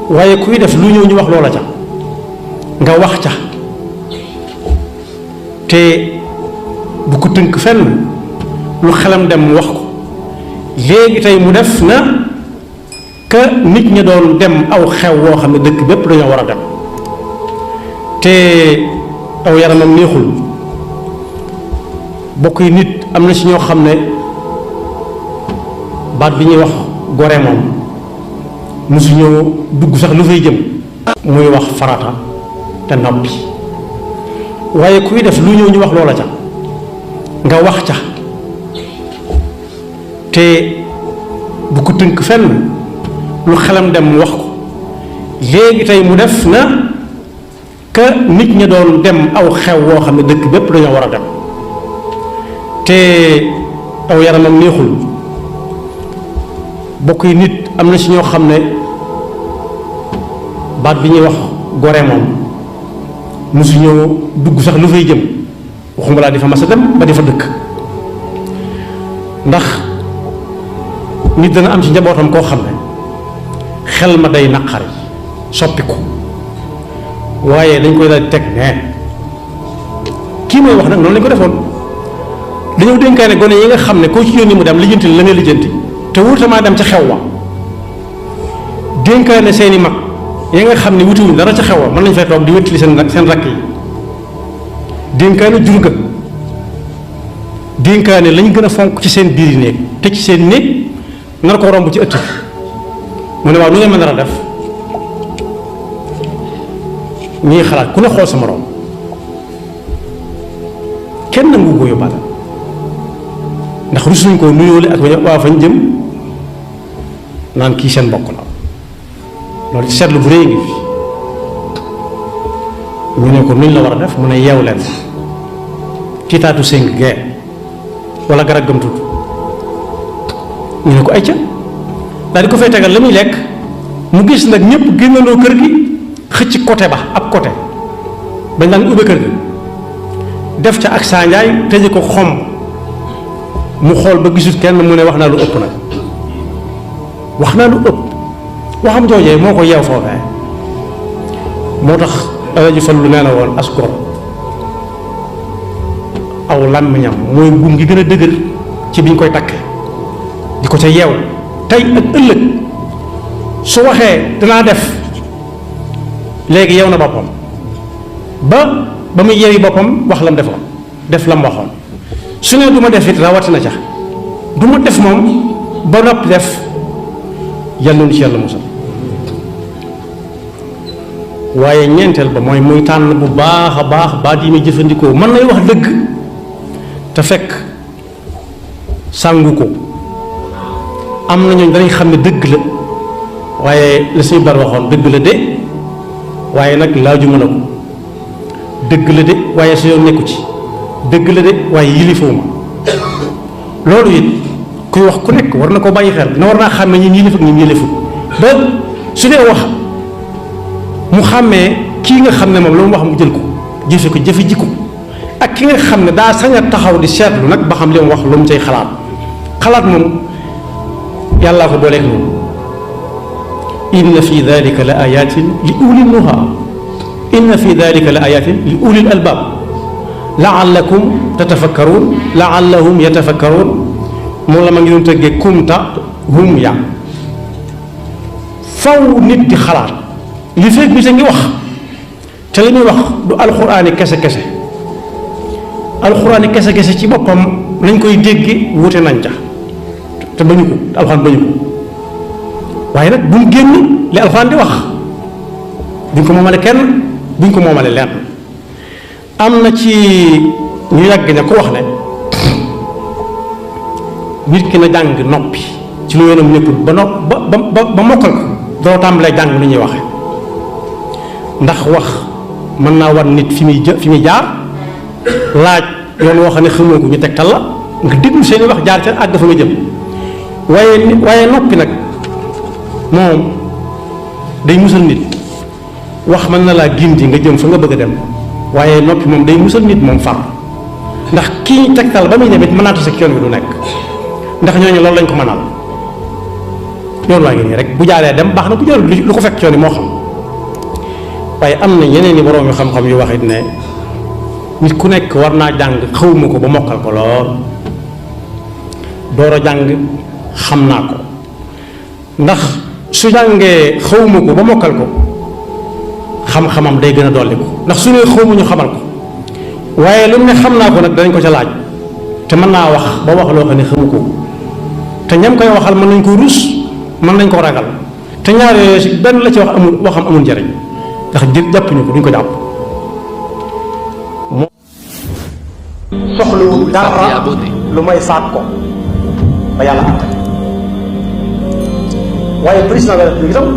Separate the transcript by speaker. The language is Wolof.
Speaker 1: waaye kuy def lu ñëw ñu wax loola ca nga wax ca te bu ko tënk fenn lu xelam dem mu wax ko léegi tey mu def na ka nit ña doon dem aw xew woo xam ne dëkk bépp dañoo war a dem te aw yaramam neexul bokk yi nit am na ci ñoo xam ne baat bi ñuy wax gore moom mosu ñëw dugg sax lu fay jëm muy wax farata te noppi waaye kuy def lu ñëw ñu wax loola ca nga wax ca te bu ko tënk fenn lu xelam dem mu wax ko léegi tey mu def na ka nit ña doon dem aw xew woo xam ne dëkk bépp dañoo war a dem te aw yaramam neexul bokk yi nit am na ci ñoo xam ne baat bi ñuy wax gore moom mosu ñëw dugg sax lu fay jëm waxuma laa di fa mas a dem ba di fa dëkk ndax nit dana am ci njabootam koo xam ne xel ma day naqari soppiku waaye dañ koy daal di teg ne kii mooy wax nag noonu lañ ko defoon dañoo dénkaane gone yi nga xam ne koo ci yónni mu dem lijjanti la nga lijjanti te wurtamaa dem ca xew wa dénkaane seeni mag ya nga xam ne wutiwuñ dara ca xew wa mën nañ fay toog di wéttali seen rakk yi dénkaane jur ga dénkaane lañ gën a fonk ci seen biir néeg te ci seen néeg nar ko romb ci ëtt mu ne waaw nu ngeen mën a def ñuy xalaat ku ne xool sa moroom kenn nangu ko yóbbaale ndax rus nañ koo nuyoole ak waa fañ jëm naan kii seen mbokk la loolu ci seetlu bu rëy ngi fi ñu ne ko nuñ la war a def mu ne yeew leen ci taatu séng gee wala garab gëm tudd ñu ne ko ay ca daal di ko fay tegal la muy lekk mu gis nag ñëpp génnandoo kër gi xëcc côté ba ab côté bañ daan ubbe kër gi def ca ak saa njaay tëje ko xomb mu xool ba gisut kenn mu ne wax naa lu ëpp nag wax naa lu ëpp waxam joojee moo ko yeew foofee moo tax Alaaji Fallu nee na woon as gor aw làmmiñam mooy buum gi gën a dëgër ci biñ koy takk di ko ca yeew tey ak ëllëg su waxee danaa def léegi yeew na boppam ba muy yeewi boppam wax lam defoon def lam waxoon su ne du ma def it rawatina ca du ma def moom ba noppi def yàlla nu ci yàlla musal waaye ñeenteel ba mooy muy tànn bu baax a baax baat yi muy jëfandikoo mën nay wax dëgg te fekk sàngu ko am na ñooñ danañ xam ne dëgg la waaye la suñu bar waxoon dëgg la de waaye nag laaju mën a ko dëgg la de waaye su yoon nekku ci dëgg la de waaye yilifuma loolu it kuy wax ku nekk war na ko bàyyi xel na war naa xàmmee ñi yilif ak ñi yilifut ba su dee wax mu xàmmee kii nga xam ne moom la mu wax mu jël ko jëfe ko jëfe jikko ak ki nga xam ne daa sañ a taxaw di seetlu nag ba xam li mu wax lu mu cay xalaat moom yàllaa ko booleeg moom inna fi dalika la ayatin li uli nuha inna fi dalika la ayatin li ulil albab laallakum tatafakkaruun laallahum yatafakkaruun moom la ma ngi doon tëggee kumta hum ya faw nit di xalaat li fekk bi sa ngi wax te li muy wax du alxuraani kese kese alxuraani kese kese ci boppam nañ koy dégge wute nañ ca te bañu ko alxuraan bañu ko waaye nag bu mu génn li alxuraan di wax buñ ko moomale kenn buñ ko moomale lenn am na ci ñu yàgg ne ko wax ne nit ki na jàng noppi ci lu yoonam nekkul ba ba mokkal ko doo tàmbalee jàng lu ñuy waxe ndax wax mën naa war nit fi muy jaar laaj yoon woo xam ne xamoo ko ñu tegtal la nga déglu seeni wax jaar ca àgg fa nga jëm waaye noppi nag moom day musal nit wax mën na laa gindi nga jëm fa nga bëgg a dem waaye noppi moom day musal nit moom far ndax kii tegtal ba muy demit mën naa tase ak yoon wi du nekk ndax ñooñu loolu lañ ko mënal yoon waa ngi nii rek bu jaaree dem baax na bu jaarul lu ko fekk yoon yi moo xam waaye am na yeneen i borom yu xam-xam yu wax it ne nit ku nekk war naa jàng xawma ko ba mokkal ko lool door a jàng xam naa ko ndax su jàngee xawma ko ba mokkal ko xam-xamam day gën a dolli ko ndax su ne xawma ñu xamal ko waaye lu mu ne xam naa ko nag danañ ko ca laaj te mën naa wax ba wax loo xam ne xamu ko te ñam koy waxal mën nañ ko rus mën nañ ko ragal te ñaar yooyu si benn la ci wax amul waxam amul njariñ ndax jàppuñu ko duñ ko jàpp soxlu dara lu may faat ko ba yàlla àtte waaye président de la République itam